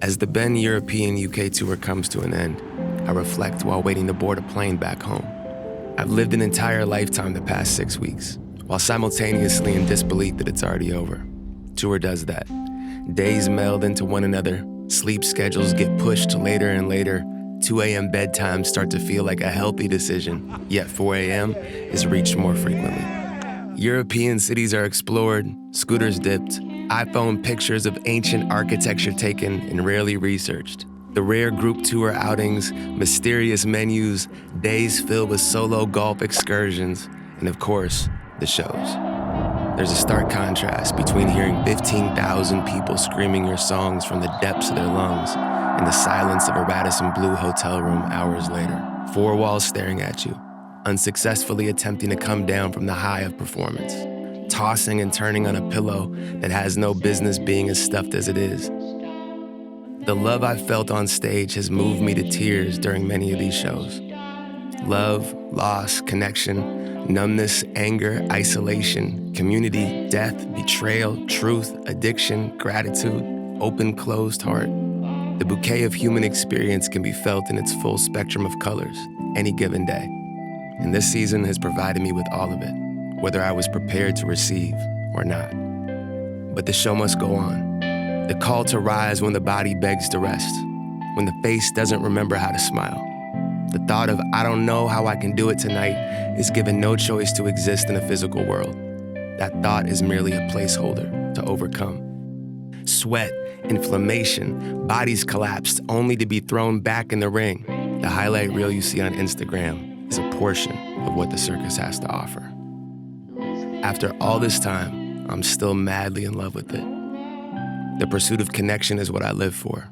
As the Ben European UK tour comes to an end, I reflect while waiting to board a plane back home. I've lived an entire lifetime the past 6 weeks, while simultaneously in disbelief that it's already over. Tour does that. Days meld into one another, sleep schedules get pushed to later and later, 2 a.m. bedtimes start to feel like a healthy decision, yet 4 a.m. is reached more frequently. European cities are explored, scooters dipped, iPhone pictures of ancient architecture taken and rarely researched. The rare group tour outings, mysterious menus, days filled with solo golf excursions, and of course, the shows. There's a stark contrast between hearing 15,000 people screaming your songs from the depths of their lungs and the silence of a Radisson Blu hotel room hours later. 4 walls staring at you, unsuccessfully attempting to come down from the high of performance, tossing and turning on a pillow that has no business being as stuffed as it is. The love I felt on stage has moved me to tears during many of these shows. Love, loss, connection, numbness, anger, isolation, community, death, betrayal, truth, addiction, gratitude, open, closed heart. The bouquet of human experience can be felt in its full spectrum of colors any given day. And this season has provided me with all of it, whether I was prepared to receive or not. But the show must go on. The call to rise when the body begs to rest, when the face doesn't remember how to smile. The thought of, I don't know how I can do it tonight, is given no choice to exist in a physical world. That thought is merely a placeholder to overcome. Sweat, inflammation, bodies collapsed only to be thrown back in the ring. The highlight reel you see on Instagram is a portion of what the circus has to offer. After all this time, I'm still madly in love with it. The pursuit of connection is what I live for.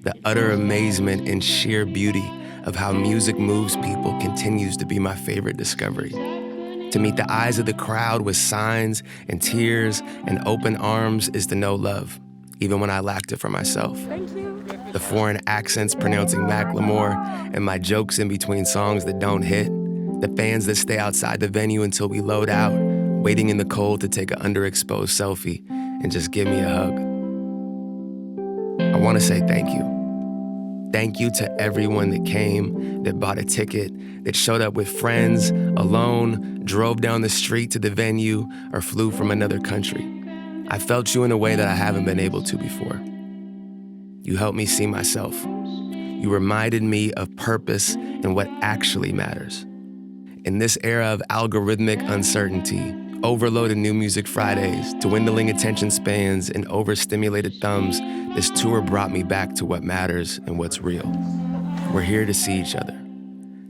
The utter amazement and sheer beauty of how music moves people continues to be my favorite discovery. To meet the eyes of the crowd with signs and tears and open arms is to know love, even when I lacked it for myself. The foreign accents pronouncing Macklemore and my jokes in between songs that don't hit. The fans that stay outside the venue until we load out, waiting in the cold to take an underexposed selfie and just give me a hug. I want to say thank you. Thank you to everyone that came, that bought a ticket, that showed up with friends, alone, drove down the street to the venue, or flew from another country. I felt you in a way that I haven't been able to before. You helped me see myself. You reminded me of purpose and what actually matters. In this era of algorithmic uncertainty, overloaded New Music Fridays, dwindling attention spans, and overstimulated thumbs, this tour brought me back to what matters and what's real. We're here to see each other,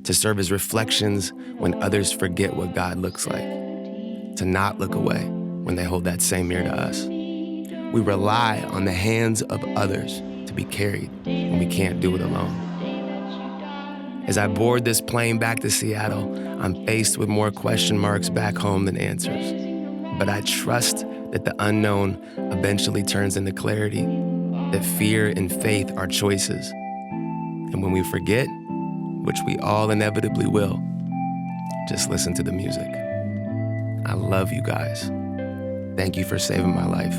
to serve as reflections when others forget what God looks like, to not look away when they hold that same mirror to us. We rely on the hands of others to be carried when we can't do it alone. As I board this plane back to Seattle, I'm faced with more question marks back home than answers. But I trust that the unknown eventually turns into clarity, that fear and faith are choices. And when we forget, which we all inevitably will, just listen to the music. I love you guys. Thank you for saving my life.